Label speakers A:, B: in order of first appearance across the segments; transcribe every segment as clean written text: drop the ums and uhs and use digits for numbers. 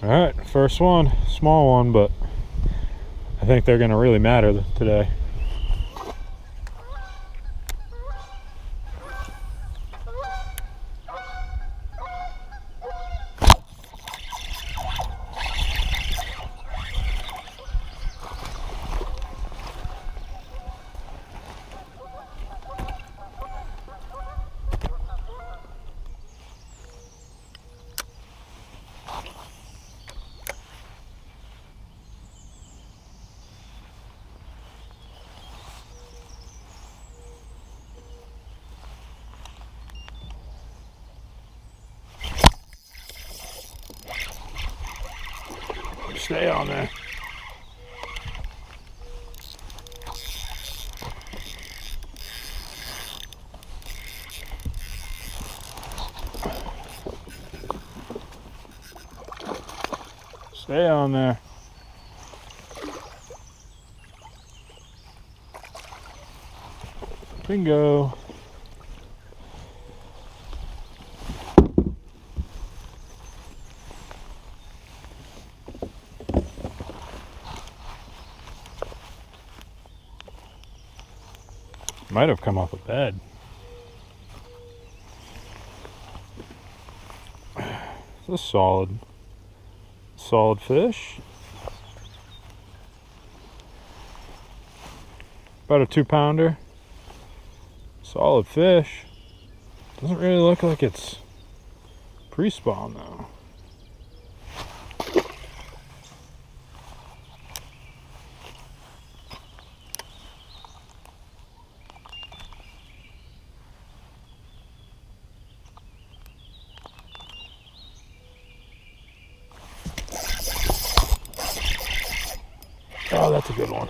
A: All right, first one, small one, but I think they're gonna really matter today. Stay on there. Stay on there. Bingo. Might have come off a bed. It's a solid fish. About a 2-pounder. Solid fish. Doesn't really look like it's pre-spawn though. Oh, that's a good one.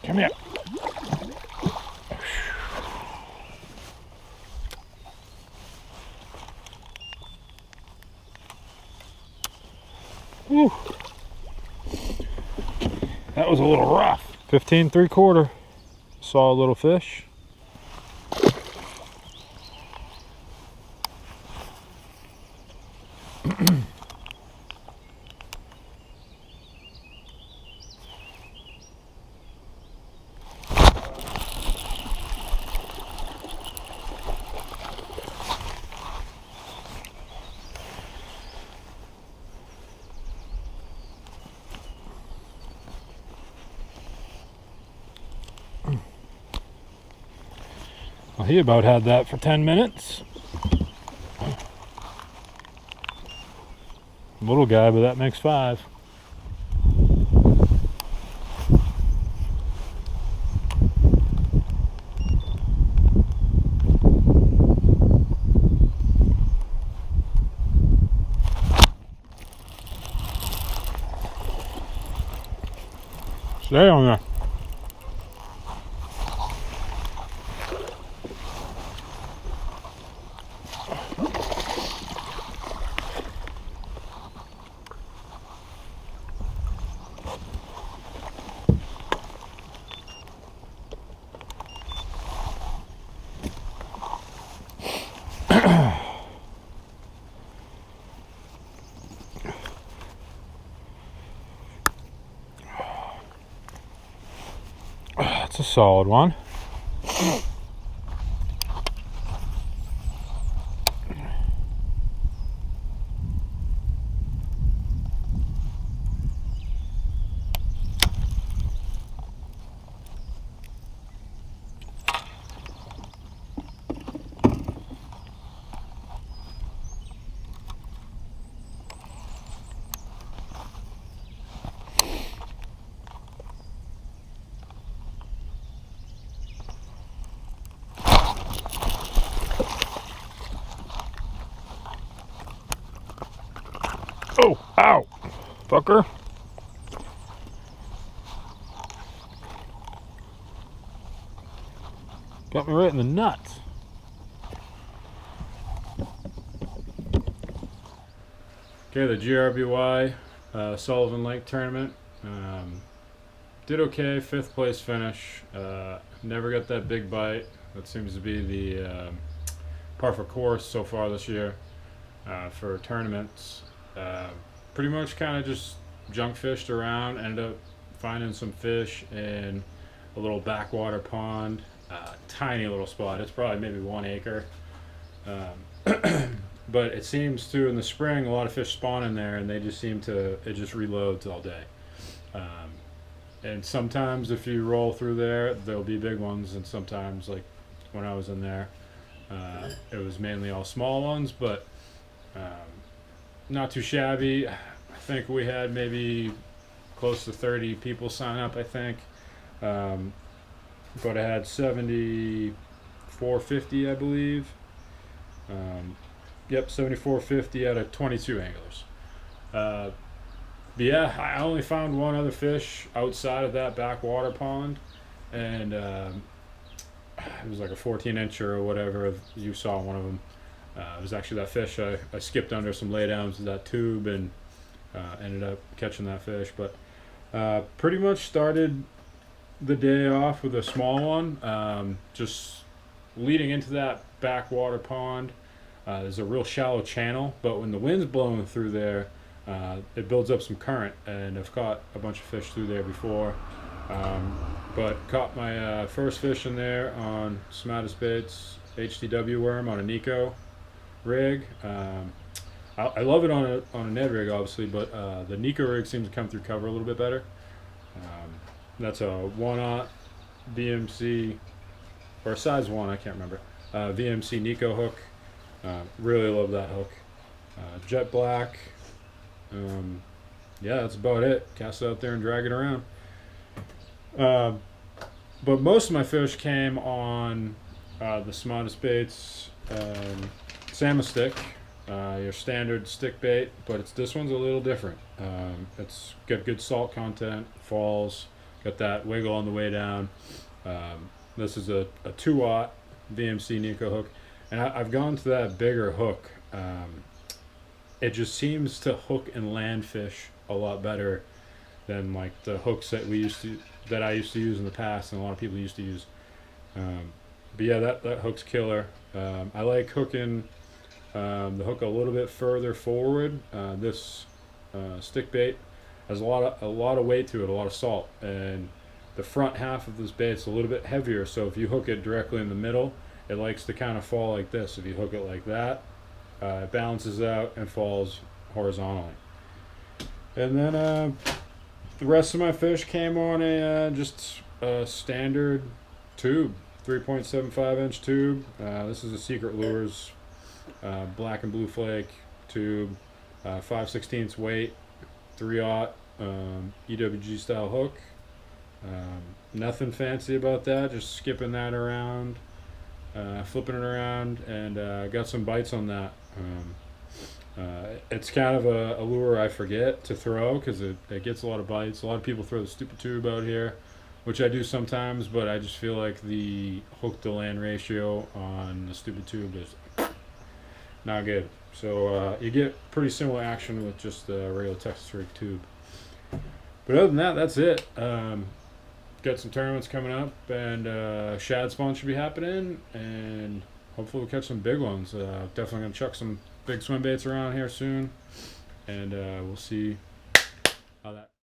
A: Come here. Whew. That was a little rough. 15 3/4. Saw a little fish. Well, he about had that for 10 minutes. Little guy, but that makes 5. Stay on there. That's a solid one. Oh, ow, fucker. Got me right in the nuts. Okay, the GRBY Sullivan Lake tournament. Did okay, 5th place finish. Never got that big bite. That seems to be the par for course so far this year for tournaments. Pretty much kind of just junk fished around. Ended up finding some fish in a little backwater pond. Tiny little spot. It's probably maybe 1 acre. But it seems to, in the spring, a lot of fish spawn in there, and they just seem to, it just reloads all day. And sometimes if you roll through there, there'll be big ones, and sometimes, like when I was in there, it was mainly all small ones, but not too shabby. I think we had maybe close to 30 people sign up, I think. But I had 74.50, I believe. Yep, 74.50 out of 22 anglers. But yeah, I only found one other fish outside of that backwater pond, and it was like a 14-incher or whatever. You saw one of them. It was actually that fish. I skipped under some laydowns of that tube and ended up catching that fish. But pretty much started the day off with a small one, just leading into that backwater pond. There's a real shallow channel, but when the wind's blowing through there, it builds up some current, and I've caught a bunch of fish through there before. But caught my first fish in there on Smartest Baits HTW worm on a Nico rig. I love it on a Ned rig, obviously, but the Nico rig seems to come through cover a little bit better. That's a 1/0 VMC, or a size 1, I can't remember. VMC Nico hook. Really love that hook. Jet black. Yeah, that's about it. Cast it out there and drag it around. But most of my fish came on the Smartest Baits salmon stick, your standard stick bait, but this one's a little different. It's got good salt content, falls, got that wiggle on the way down. This is a 2/0 VMC Nico hook, and I've gone to that bigger hook. It just seems to hook and land fish a lot better than like the hooks that I used to use in the past, and a lot of people used to use. But yeah, that hook's killer. I like hooking the hook a little bit further forward. This stick bait has a lot of weight to it, a lot of salt, and the front half of this bait's a little bit heavier. So if you hook it directly in the middle, it likes to kind of fall like this. If you hook it like that, it balances out and falls horizontally. And then the rest of my fish came on just a standard tube, 3.75-inch tube. This is a Secret Lures black and blue flake tube, 5/16 weight, 3/0 EWG style hook. Nothing fancy about that, just skipping that around, flipping it around, and got some bites on that. It's kind of a lure I forget to throw because it gets a lot of bites. A lot of people throw the stupid tube out here, which I do sometimes, but I just feel like the hook to land ratio on the stupid tube is not good. So you get pretty similar action with just the regular Texas rig tube. But other than that, that's it. Got some tournaments coming up, and shad spawn should be happening, and hopefully we'll catch some big ones. Definitely gonna chuck some big swim baits around here soon, and we'll see